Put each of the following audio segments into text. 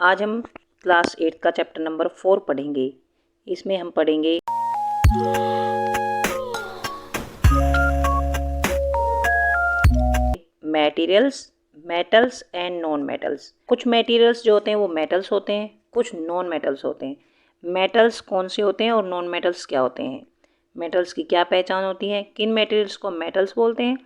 आज हम क्लास 8 का चैप्टर नंबर 4 पढ़ेंगे। इसमें हम पढ़ेंगे materials, metals and non metals. कुछ मटेरियल्स जो होते हैं वो मेटल्स होते हैं, कुछ नॉन मेटल्स होते हैं। मेटल्स कौन से होते हैं और नॉन मेटल्स क्या होते हैं, मेटल्स की क्या पहचान होती है, किन मटेरियल्स को मेटल्स बोलते हैं,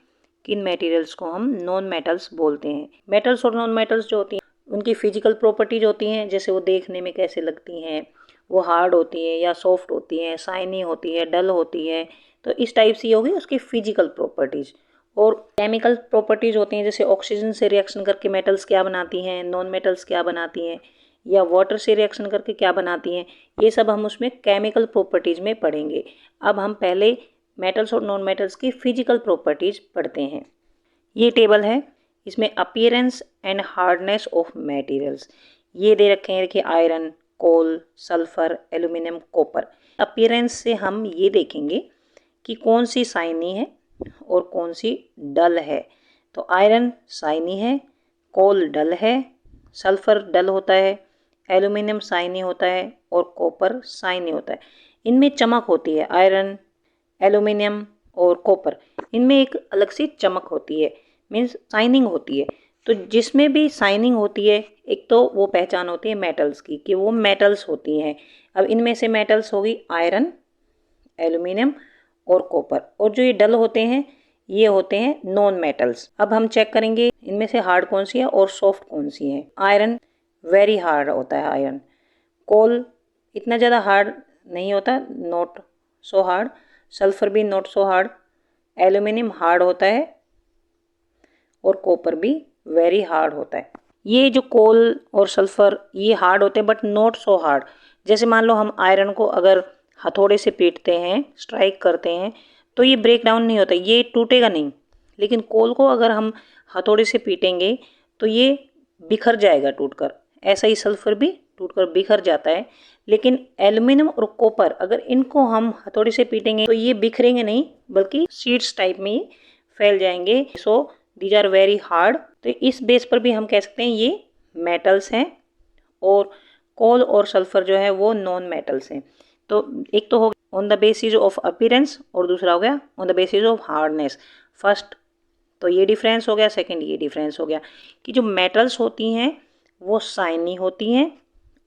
किन मटेरियल्स को हम नॉन मेटल्स बोलते हैं। मेटल्स और नॉन मेटल्स जो होती हैं उनकी फिजिकल प्रॉपर्टीज होती हैं, जैसे वो देखने में कैसे लगती हैं, वो हार्ड होती हैं या सॉफ्ट होती हैं, शाइनी होती है, डल होती है। तो इस टाइप से होगी उसकी फिजिकल प्रॉपर्टीज। और केमिकल प्रॉपर्टीज होती हैं, जैसे ऑक्सीजन से रिएक्शन करके मेटल्स क्या बनाती हैं, नॉन मेटल्स क्या बनाती हैं, या वाटर से रिएक्शन करके क्या बनाती हैं। ये सब हम उसमें केमिकल प्रॉपर्टीज में पढ़ेंगे। अब हम पहले मेटल्स और नॉन मेटल्स की फिजिकल प्रॉपर्टीज पढ़ते हैं। ये टेबल है, इसमें appearance and hardness of materials ये दे रखे हैं। देखिए, आयरन, कोल, सल्फर, एल्यूमिनियम, कॉपर। अपीयरेंस से हम ये देखेंगे कि कौन सी शाइनी है और कौन सी डल है। तो आयरन शाइनी है, कोल डल है, सल्फर डल होता है, एल्यूमिनियम शाइनी होता है और कॉपर शाइनी होता है। इनमें चमक होती है, आयरन, एल्यूमिनियम और कॉपर, इनमें एक अलग सी चमक होती है, मीन्स शाइनिंग होती है। तो जिसमें भी शाइनिंग होती है, एक तो वो पहचान होती है मेटल्स की कि वो मेटल्स होती हैं। अब इनमें से मेटल्स होगी आयरन, एल्यूमिनियम और कॉपर, और जो ये डल होते हैं ये होते हैं नॉन मेटल्स। अब हम चेक करेंगे इनमें से हार्ड कौन सी है और सॉफ्ट कौन सी है। आयरन वेरी हार्ड होता है आयरन। कोल इतना ज़्यादा हार्ड नहीं होता, नॉट सो हार्ड। सल्फर भी not so hard. Aluminium hard होता है और कॉपर भी वेरी हार्ड होता है। ये जो कोल और सल्फर ये हार्ड होते हैं बट नॉट सो हार्ड। जैसे मान लो हम आयरन को अगर हथौड़े से पीटते हैं, स्ट्राइक करते हैं, तो ये ब्रेक डाउन नहीं होता, ये टूटेगा नहीं। लेकिन कोल को अगर हम हथौड़े से पीटेंगे तो ये बिखर जाएगा टूटकर। ऐसा ही सल्फर भी टूटकर बिखर जाता है। लेकिन एल्यूमिनियम और कॉपर अगर इनको हम हथौड़े से पीटेंगे तो ये बिखरेंगे नहीं, बल्कि सीड्स टाइप में ही फैल जाएंगे। So these are very hard. तो इस बेस पर भी हम कह सकते हैं ये मेटल्स हैं, और कोल और सल्फर जो है वो नॉन मेटल्स हैं। तो एक तो हो गया on the basis of appearance और दूसरा हो गया on the basis of hardness. First तो ये डिफरेंस हो गया, सेकंड ये डिफरेंस हो गया कि जो मेटल्स होती हैं वो शाइनी होती हैं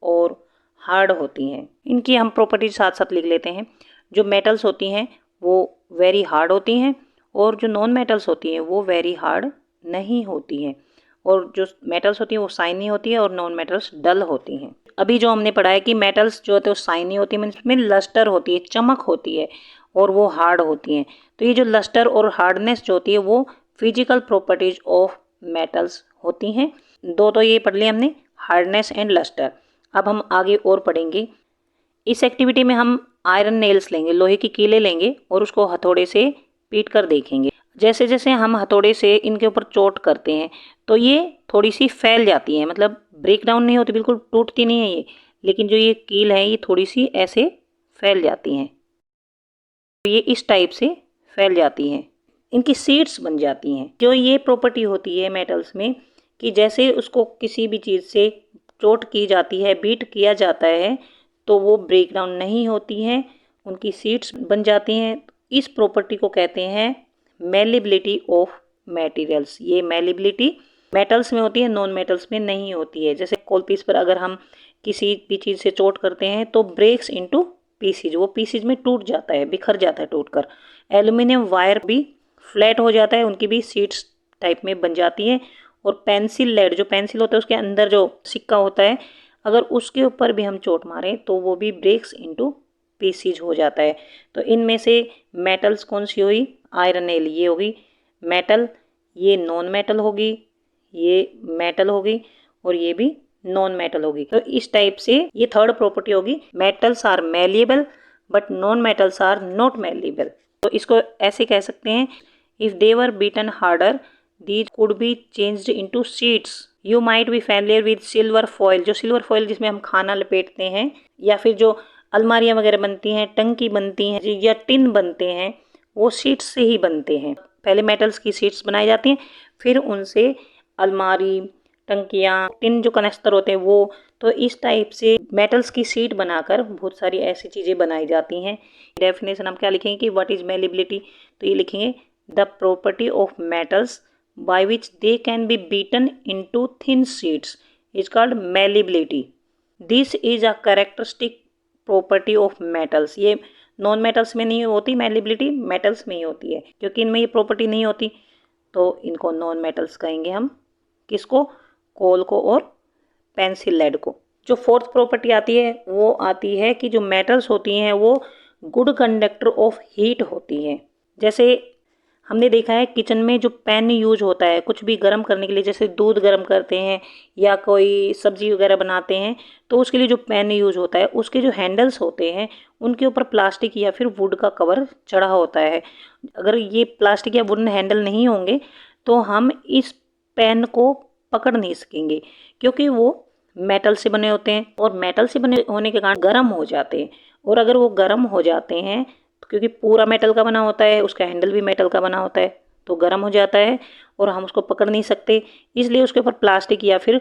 और हार्ड होती हैं। इनकी हम प्रॉपर्टीज साथ साथ लिख लेते हैं। जो मेटल्स होती हैं वो वेरी हार्ड होती हैं, और जो नॉन मेटल्स होती हैं वो वेरी हार्ड नहीं होती हैं। और जो मेटल्स होती हैं वो शाइनी होती है और नॉन मेटल्स डल होती हैं। अभी जो हमने पढ़ा है कि मेटल्स जो होते हैं वो शाइनी होती है, मीन्स में लस्टर होती है, चमक होती है, और वो हार्ड होती हैं। तो ये जो लस्टर और हार्डनेस जो होती है वो फिजिकल प्रॉपर्टीज ऑफ मेटल्स होती हैं। दो तो ये पढ़ लिया हमने, हार्डनेस एंड लस्टर। अब हम आगे और पढ़ेंगे। इस एक्टिविटी में हम आयरन नेल्स लेंगे, लोहे की कीलें लेंगे और उसको हथौड़े से पीट कर देखेंगे। जैसे जैसे हम हथौड़े से इनके ऊपर चोट करते हैं तो ये थोड़ी सी फैल जाती है, मतलब ब्रेक डाउन नहीं होती, बिल्कुल टूटती नहीं है ये, लेकिन जो ये कील है ये थोड़ी सी ऐसे फैल जाती हैं। तो ये इस टाइप से फैल जाती हैं, इनकी सीड्स बन जाती हैं। जो ये प्रॉपर्टी होती है मेटल्स में कि जैसे उसको किसी भी चीज़ से चोट की जाती है, बीट किया जाता है, तो वो ब्रेक डाउन नहीं होती हैं, उनकी सीड्स बन जाती हैं। इस प्रॉपर्टी को कहते हैं मेलिबिलिटी ऑफ मटेरियल्स। ये मेलिबिलिटी मेटल्स में होती है, नॉन मेटल्स में नहीं होती है। जैसे कोल पीस पर अगर हम किसी भी चीज़ से चोट करते हैं तो ब्रेक्स इनटू पीसीज, वो पीसीज में टूट जाता है, बिखर जाता है टूटकर। एल्यूमिनियम वायर भी फ्लैट हो जाता है, उनकी भी सीड्स टाइप में बन जाती है। और पेंसिल लेड, जो पेंसिल होता है उसके अंदर जो सिक्का होता है, अगर उसके ऊपर भी हम चोट मारें तो वो भी ब्रेक्स इनटू पीसीज हो जाता है। तो इनमें से मेटल्स कौन सी हुई, आयरन नेल ये होगी मेटल, ये नॉन मेटल होगी, ये मेटल होगी, और ये भी नॉन मेटल होगी। तो इस टाइप से ये थर्ड प्रॉपर्टी होगी, metals are malleable but non metals are not malleable. तो इसको ऐसे कह सकते हैं, if they were beaten harder these could be changed into sheets. You might be familiar with silver foil. जो सिल्वर फॉयल जिसमें हम खाना लपेटते हैं, या फिर जो अलमारियां वगैरह बनती हैं, टंकी बनती हैं या टिन बनते हैं, वो शीट्स से ही बनते हैं। पहले मेटल्स की शीट्स बनाई जाती हैं, फिर उनसे अलमारी, टंकियाँ, टिन जो कनस्तर होते हैं वो तो इस टाइप से मेटल्स की शीट बनाकर बहुत सारी ऐसी चीज़ें बनाई जाती हैं। डेफिनेशन हम क्या लिखेंगे कि व्हाट इज़ मेलिबिलिटी, तो ये लिखेंगे the property of metals by which they can be beaten into thin sheets is called malleability. This is a characteristic property of metals. ये नॉन मेटल्स में नहीं होती मेलिबिलिटी, मेटल्स में ही होती है। क्योंकि इनमें ये प्रॉपर्टी नहीं होती तो इनको नॉन मेटल्स कहेंगे हम। किसको? कोल को और पेंसिल लेड को। जो फोर्थ प्रॉपर्टी आती है वो आती है कि जो मेटल्स होती हैं वो गुड कंडक्टर ऑफ हीट होती हैं। जैसे हमने देखा है किचन में जो पैन यूज होता है कुछ भी गर्म करने के लिए, जैसे दूध गर्म करते हैं या कोई सब्जी वगैरह बनाते हैं, तो उसके लिए जो पैन यूज होता है उसके जो हैंडल्स होते हैं उनके ऊपर प्लास्टिक या फिर वुड का कवर चढ़ा होता है। अगर ये प्लास्टिक या वुडन हैंडल नहीं होंगे तो हम इस पैन को पकड़ नहीं सकेंगे, क्योंकि वो मेटल से बने होते हैं और मेटल से बने होने के कारण गर्म हो जाते हैं। और अगर वो गर्म हो जाते हैं तो क्योंकि पूरा मेटल का बना होता है, उसका हैंडल भी मेटल का बना होता है, तो गर्म हो जाता है और हम उसको पकड़ नहीं सकते। इसलिए उसके ऊपर प्लास्टिक या फिर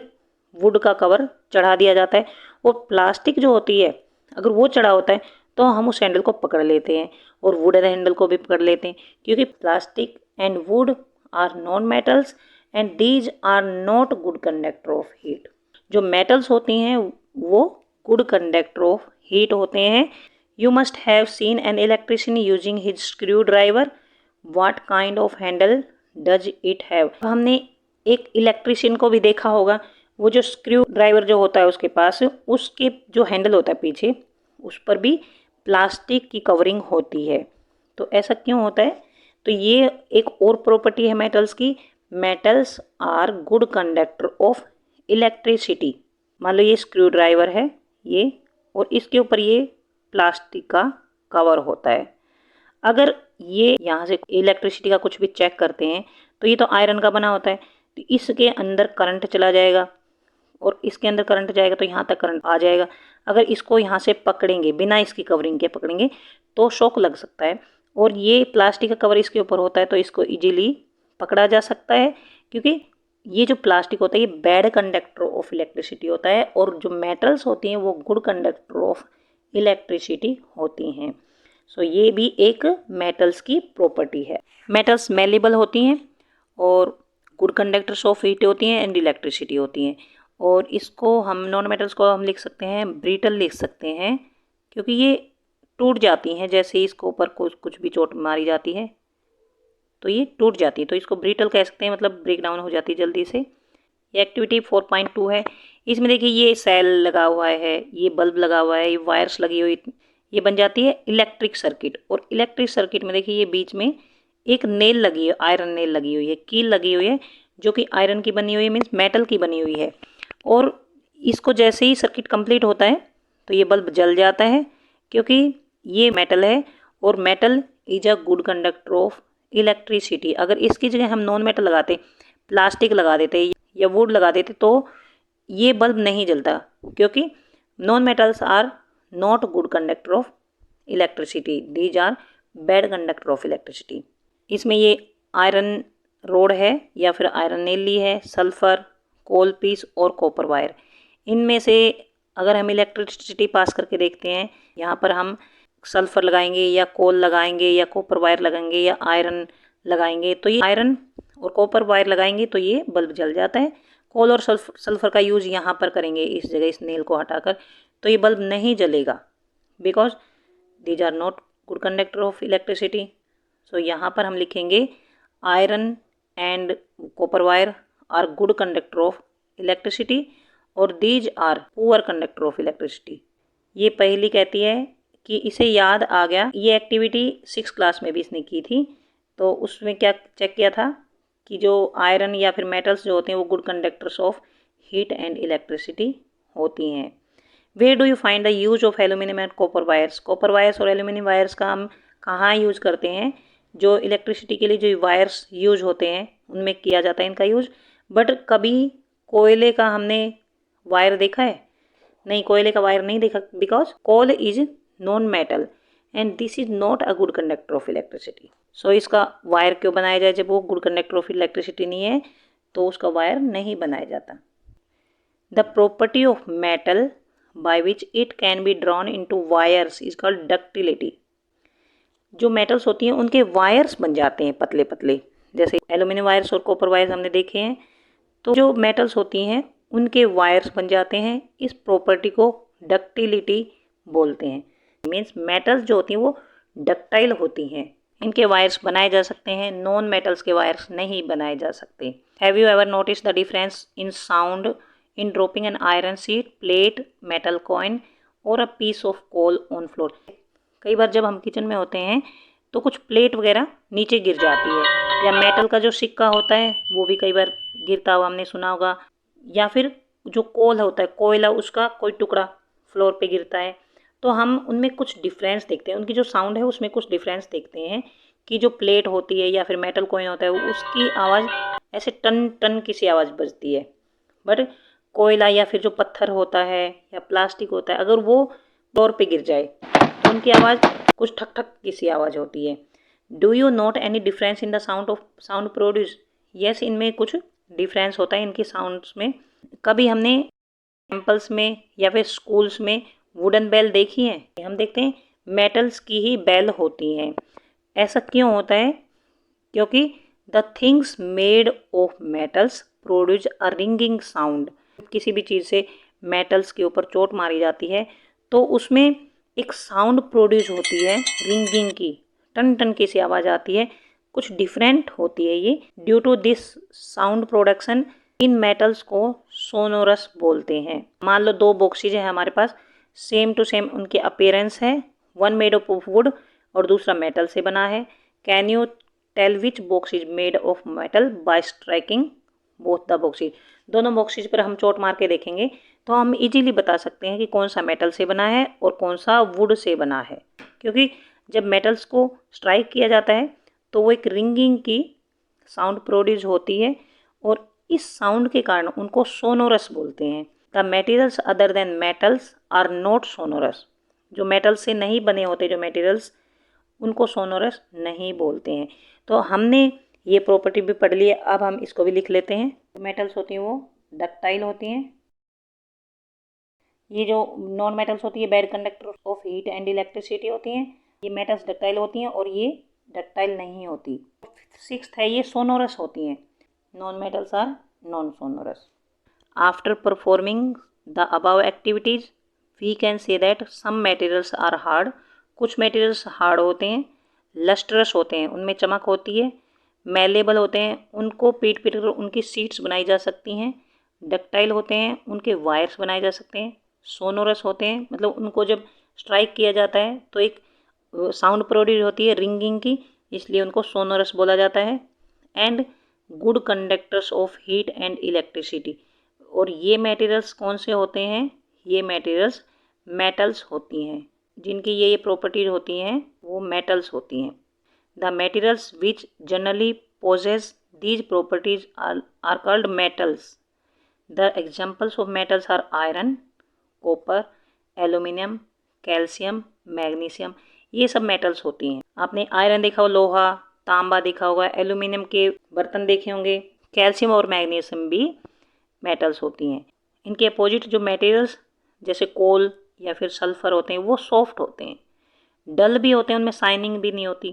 वुड का कवर चढ़ा दिया जाता है। और प्लास्टिक जो होती है अगर वो चढ़ा होता है तो हम उस हैंडल को पकड़ लेते हैं और वुडन हैंडल को भी पकड़ लेते हैं, क्योंकि plastic and wood are non metals and these are not good conductor of heat. जो मेटल्स होती हैं वो गुड कंडक्टर ऑफ हीट होते हैं। You must have seen an electrician using his screw driver, what kind of handle does it have. हमने एक electrician को भी देखा होगा, वो जो स्क्रू ड्राइवर जो होता है उसके पास, उसके जो हैंडल होता है पीछे उस पर भी प्लास्टिक की कवरिंग होती है। तो ऐसा क्यों होता है? तो ये एक और प्रॉपर्टी है मेटल्स की। Metals are good conductor of electricity. मान लो ये स्क्रू ड्राइवर है ये, और इसके ऊपर ये प्लास्टिक का कवर होता है। अगर ये यहाँ से इलेक्ट्रिसिटी का कुछ भी चेक करते हैं तो ये तो आयरन का बना होता है, तो इसके अंदर करंट चला जाएगा और इसके अंदर करंट जाएगा तो यहाँ तक करंट आ जाएगा। अगर इसको यहाँ से पकड़ेंगे बिना इसकी कवरिंग के पकड़ेंगे तो शॉक लग सकता है, और ये प्लास्टिक का कवर इसके ऊपर होता है तो इसको इजीली पकड़ा जा सकता है, क्योंकि ये जो प्लास्टिक होता है ये बैड कंडक्टर ऑफ इलेक्ट्रिसिटी होता है और जो मेटल्स होती हैं वो गुड कंडक्टर ऑफ इलेक्ट्रिसिटी होती हैं। सो ये भी एक मेटल्स की प्रॉपर्टी है। मेटल्स मेलेबल होती हैं और गुड कंडक्टर्स ऑफ हीट होती हैं एंड इलेक्ट्रिसिटी होती हैं। और इसको हम नॉन मेटल्स को हम लिख सकते हैं ब्रिटल लिख सकते हैं, क्योंकि ये टूट जाती हैं। जैसे इसको ऊपर कुछ भी चोट मारी जाती है तो ये टूट जाती है, तो इसको ब्रिटल कह सकते हैं, मतलब ब्रेक डाउन हो जाती है जल्दी से। ये एक्टिविटी 4.2 है। इसमें देखिए ये सेल लगा हुआ है, ये बल्ब लगा हुआ है, ये वायर्स लगी हुई, ये बन जाती है इलेक्ट्रिक सर्किट। और इलेक्ट्रिक सर्किट में देखिए ये बीच में एक नेल लगी है, आयरन नेल लगी हुई है, कील लगी हुई है जो कि आयरन की बनी हुई है, मीन्स मेटल की बनी हुई है। और इसको जैसे ही सर्किट कंप्लीट होता है तो ये बल्ब जल जाता है, क्योंकि ये मेटल है और metal is a good conductor of electricity. अगर इसकी जगह हम नॉन मेटल लगाते, प्लास्टिक लगा देते या वुड लगा देते तो ये बल्ब नहीं जलता, क्योंकि non metals are not good conductor of electricity, these are bad conductor of electricity. इसमें ये आयरन रोड है या फिर आयरन नेल ली है, सल्फर, कोल पीस और कॉपर वायर। इनमें से अगर हम इलेक्ट्रिसिटी पास करके देखते हैं, यहाँ पर हम सल्फर लगाएंगे या कोल लगाएंगे या कॉपर वायर लगाएंगे या आयरन लगाएंगे, तो ये आयरन और कॉपर वायर लगाएंगे तो ये बल्ब जल जाता है। कोल और सल्फर का यूज़ यहाँ पर करेंगे इस जगह, इस नेल को हटाकर, तो ये बल्ब नहीं जलेगा, because these are not good conductor of electricity. So यहाँ पर हम लिखेंगे iron and copper wire are good conductor of electricity और these are poor conductor of electricity. ये पहली कहती है कि इसे याद आ गया, ये एक्टिविटी 6 क्लास में भी इसने की थी, तो उसमें क्या चेक किया था कि जो आयरन या फिर मेटल्स जो होते हैं वो good conductors of heat and electricity होती हैं। Where do you find the use of aluminium and copper wires. Copper wires और एल्यूमिनियम वायर्स का हम कहाँ यूज करते हैं? जो इलेक्ट्रिसिटी के लिए जो वायर्स यूज होते हैं उनमें किया जाता है इनका यूज। बट कभी कोयले का हमने वायर देखा है? नहीं, कोयले का वायर नहीं देखा, because coal is non metal and this is not a good conductor of electricity. So इसका वायर क्यों बनाया जाए? जब वो गुड कंडक्टर ऑफ इलेक्ट्रिसिटी नहीं है तो उसका वायर नहीं बनाया जाता। The property of metal by which it can be drawn into wires is called ductility. जो मेटल्स होती हैं उनके वायर्स बन जाते हैं पतले पतले, जैसे एल्यूमिनियम वायर्स और कॉपर वायर्स हमने देखे हैं। तो जो मेटल्स होती हैं उनके वायर्स बन जाते हैं। इस प्रॉपर्टी को डक्टिलिटी बोलते हैं। मीन्स मेटल्स जो होती हैं वो डक्टाइल होती हैं, इनके वायर्स बनाए जा सकते हैं, नॉन मेटल्स के वायर्स नहीं बनाए जा सकते। Have you ever notice the difference in sound in dropping an iron sheet, plate, metal coin और a piece of coal on floor. कई बार जब हम किचन में होते हैं तो कुछ प्लेट वगैरह नीचे गिर जाती है, या मेटल का जो सिक्का होता है वो भी कई बार गिरता हुआ हमने सुना होगा, या फिर जो कोल होता है, कोयला, उसका कोई टुकड़ा फ्लोर पे गिरता है। तो हम उनमें कुछ डिफरेंस देखते हैं, उनकी जो साउंड है उसमें कुछ डिफरेंस देखते हैं कि जो प्लेट होती है या फिर मेटल कॉइन होता है उसकी आवाज़ ऐसे टन टन की सी आवाज़ बजती है, बट कोयला या फिर जो पत्थर होता है या प्लास्टिक होता है अगर वो फ्लोर पे गिर जाए तो उनकी आवाज़ कुछ ठक ठक की सी आवाज़ होती है। Do you note any difference in the sound produce? Yes, इनमें कुछ डिफरेंस होता है इनकी साउंड्स में। कभी हमने टेम्पल्स में या फिर स्कूल्स में वुडन बेल देखी है? हम देखते हैं मेटल्स की ही बेल होती हैं। ऐसा क्यों होता है? क्योंकि the things made of metals produce a ringing sound. किसी भी चीज़ से मेटल्स के ऊपर चोट मारी जाती है तो उसमें एक साउंड प्रोड्यूस होती है रिंगिंग की, टन टन की सी आवाज़ आती है, कुछ डिफरेंट होती है ये। Due to this sound production in metals को सोनोरस बोलते हैं। मान लो दो बॉक्सेज है हमारे पास, सेम टू सेम उनके अपीयरेंस है, वन मेड ऑफ वुड और दूसरा मेटल से बना है। Can you tell which box is made of metal by striking both the boxes? दोनों बॉक्सेज पर हम चोट मार के देखेंगे तो हम इजीली बता सकते हैं कि कौन सा मेटल से बना है और कौन सा वुड से बना है, क्योंकि जब मेटल्स को स्ट्राइक किया जाता है तो वो एक रिंगिंग की साउंड प्रोड्यूस होती है और इस साउंड के कारण उनको सोनोरस बोलते हैं। The materials other than metals are not sonorous. जो मेटल से नहीं बने होते जो मटेरियल्स, उनको सोनोरस नहीं बोलते हैं। तो हमने ये प्रॉपर्टी भी पढ़ ली है, अब हम इसको भी लिख लेते हैं। मेटल्स होती हैं वो डक्टाइल होती हैं। ये जो नॉन मेटल्स होती है bad conductor of heat and electricity होती हैं। ये मेटल्स डक्टाइल होती हैं और ये डक्टाइल नहीं होती। सिक्स्थ है ये सोनोरस होती हैं। Non metals are non sonorous. After performing the above activities we can say that some materials are hard. कुछ मटेरियल्स हार्ड होते हैं, लस्ट्रस होते हैं, उनमें चमक होती है, मेलेबल होते हैं, उनको पीट पीट कर उनकी सीट्स बनाई जा सकती हैं, डक्टाइल होते हैं, उनके वायर्स बनाए जा सकते हैं, सोनोरस होते हैं, मतलब उनको जब स्ट्राइक किया जाता है तो एक साउंड प्रोड्यूस होती है रिंगिंग की, इसलिए उनको सोनोरस बोला जाता है। And good conductors of heat and electricity. और ये मटेरियल्स कौन से होते हैं? ये मटेरियल्स मेटल्स होती हैं, जिनकी ये प्रॉपर्टीज होती हैं वो मेटल्स होती हैं। The materials which generally possess these properties are called metals. The examples of metals are iron, copper, aluminium, calcium, magnesium, ये सब मेटल्स होती हैं। आपने आयरन देखा हो, लोहा, तांबा देखा होगा, एल्यूमिनियम के बर्तन देखे होंगे, कैल्शियम और मैग्नीशियम भी मेटल्स होती हैं। इनके अपोजिट जो मटेरियल्स जैसे कोल या फिर सल्फर होते हैं वो सॉफ्ट होते हैं, डल भी होते हैं, उनमें शाइनिंग भी नहीं होती।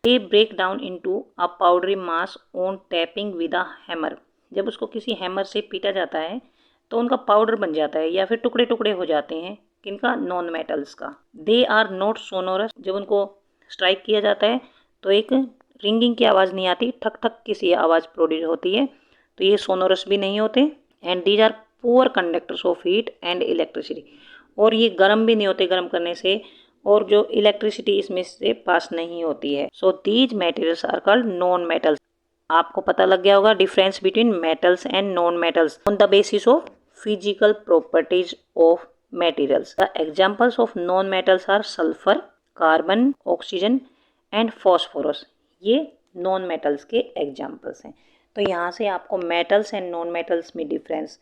They break down into a powdery mass on tapping with a hammer. जब उसको किसी हैमर से पीटा जाता है तो उनका पाउडर बन जाता है या फिर टुकड़े टुकड़े हो जाते हैं। किनका? नॉन मेटल्स का। They are not sonorous. जब उनको स्ट्राइक किया जाता है तो एक रिंगिंग की आवाज़ नहीं आती, ठक ठक की सी आवाज़ प्रोड्यूस होती है, तो ये सोनोरस भी नहीं होते। And these are poor conductors of heat and electricity. और ये गर्म भी नहीं होते गर्म करने से, और जो इलेक्ट्रिसिटी इसमें से पास नहीं होती है। So these materials are called non metals. आपको पता लग गया होगा difference between metals and non metals on the basis of physical properties of materials. The examples of non-metals are sulfur, carbon, oxygen and phosphorus. ये non metals के examples हैं। तो यहाँ से आपको मेटल्स एंड नॉन मेटल्स में difference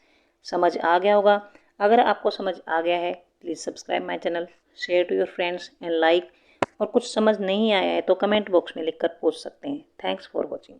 समझ आ गया होगा। अगर आपको समझ आ गया है please subscribe my channel, share to your friends and like. और कुछ समझ नहीं आया है तो कमेंट बॉक्स में लिखकर पूछ सकते हैं। Thanks for watching.